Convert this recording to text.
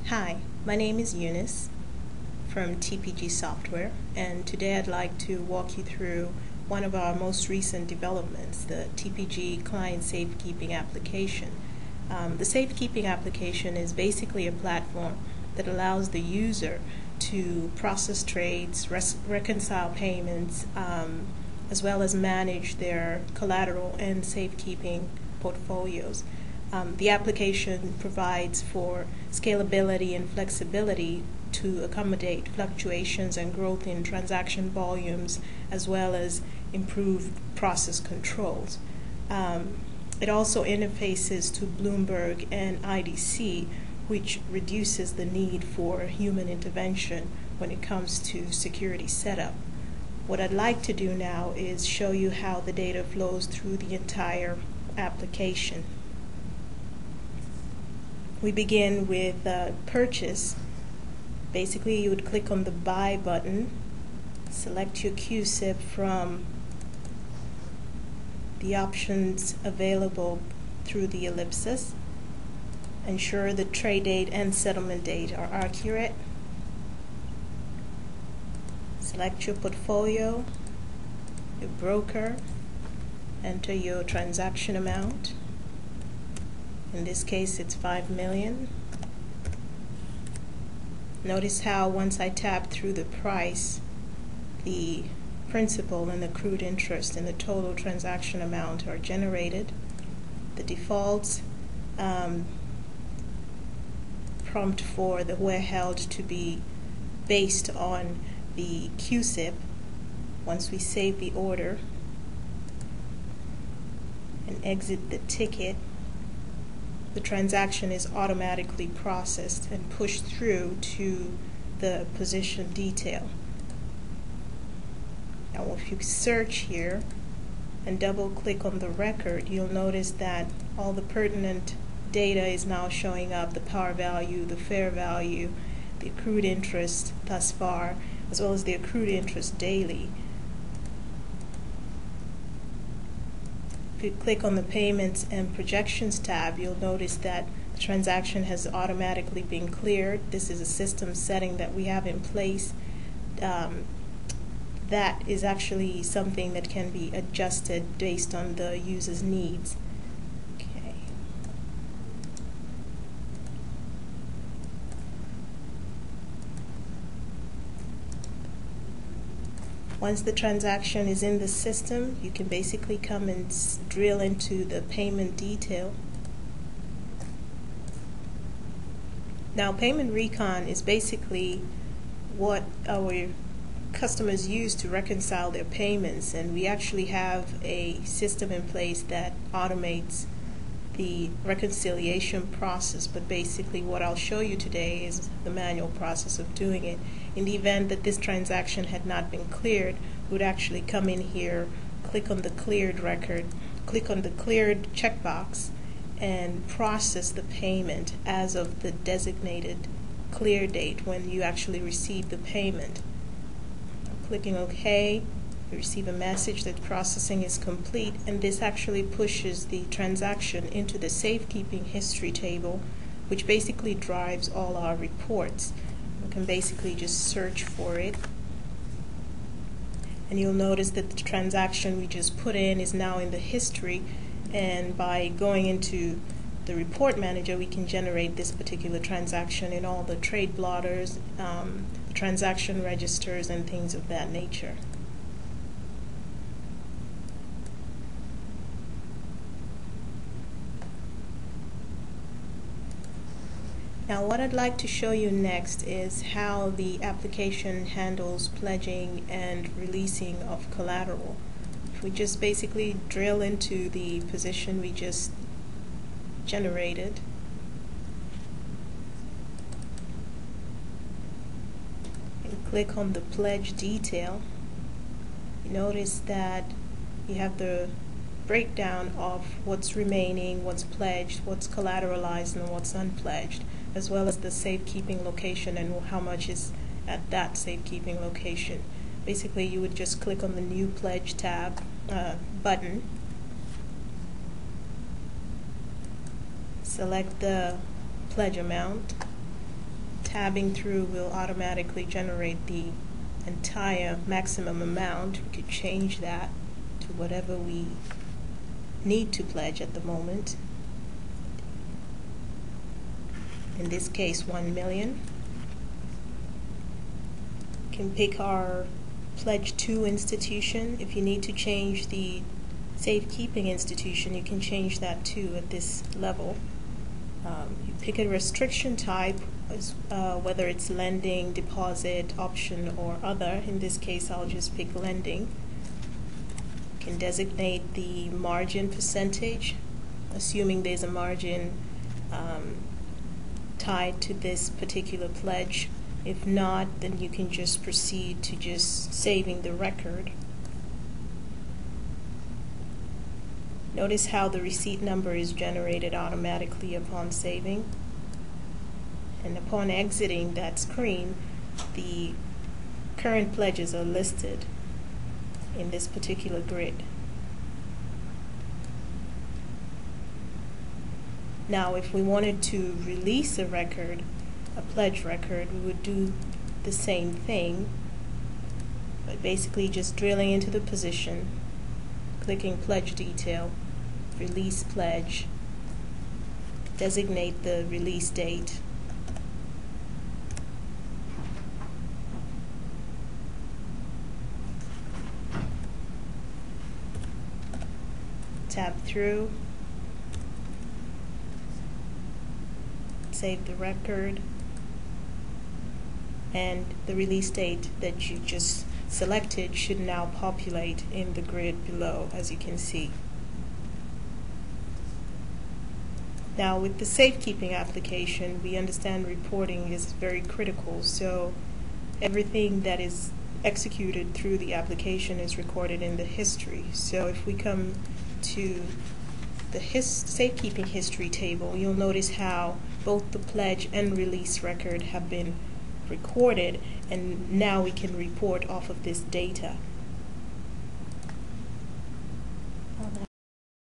Hi, my name is Eunice from TPG Software, and today I'd like to walk you through one of our most recent developments, the TPG Client Safekeeping application. The Safekeeping application is basically a platform that allows the user to process trades, reconcile payments, as well as manage their collateral and safekeeping portfolios. The application provides for scalability and flexibility to accommodate fluctuations and growth in transaction volumes, as well as improved process controls. It also interfaces to Bloomberg and IDC, which reduces the need for human intervention when it comes to security setup. What I'd like to do now is show you how the data flows through the entire application. We begin with purchase. Basically, you would click on the buy button, select your QSIP from the options available through the ellipsis, ensure the trade date and settlement date are accurate, select your portfolio, your broker, enter your transaction amount. In this case, it's 5 million. Notice how once I tap through the price, the principal and accrued interest and the total transaction amount are generated. The defaults prompt for the where held to be based on the QSIP. Once we save the order and exit the ticket, the transaction is automatically processed and pushed through to the position detail. Now if you search here and double click on the record, you'll notice that all the pertinent data is now showing up: the par value, the fair value, the accrued interest thus far, as well as the accrued interest daily. If you click on the Payments and Projections tab, you'll notice that the transaction has automatically been cleared. This is a system setting that we have in place. That is actually something that can be adjusted based on the user's needs. Okay. Once the transaction is in the system, you can basically come and drill into the payment detail. Now, payment recon is basically what our customers use to reconcile their payments, and we actually have a system in place that automates the reconciliation process, but basically what I'll show you today is the manual process of doing it. In the event that this transaction had not been cleared, we would actually come in here, click on the cleared record, click on the cleared checkbox, and process the payment as of the designated clear date when you actually receive the payment. Clicking OK, you receive a message that processing is complete, and this actually pushes the transaction into the safekeeping history table, which basically drives all our reports. We can basically just search for it, and you'll notice that the transaction we just put in is now in the history, and by going into the report manager, we can generate this particular transaction in all the trade blotters, the transaction registers, and things of that nature. Now, what I'd like to show you next is how the application handles pledging and releasing of collateral. If we just basically drill into the position we just generated, and click on the pledge detail, you notice that you have the breakdown of what's remaining, what's pledged, what's collateralized, and what's unpledged, as well as the safekeeping location and how much is at that safekeeping location. Basically, you would just click on the New Pledge tab button, select the pledge amount, tabbing through will automatically generate the entire maximum amount. We could change that to whatever we need to pledge at the moment. In this case, 1 million. We can pick our pledge to institution. If you need to change the safekeeping institution, you can change that too at this level. You pick a restriction type, whether it's lending, deposit, option, or other. In this case, I'll just pick lending. You can designate the margin percentage, assuming there's a margin tied to this particular pledge. If not, then you can just proceed to just saving the record. Notice how the receipt number is generated automatically upon saving. And upon exiting that screen, the current pledges are listed in this particular grid. Now, if we wanted to release a record, a pledge record, we would do the same thing, but basically just drilling into the position, clicking pledge detail, release pledge, designate the release date, tab through, save the record, and the release date that you just selected should now populate in the grid below, as you can see. Now, with the safekeeping application, we understand reporting is very critical, so everything that is executed through the application is recorded in the history. So if we come to the safekeeping history table, you'll notice how both the pledge and release record have been recorded, and now we can report off of this data.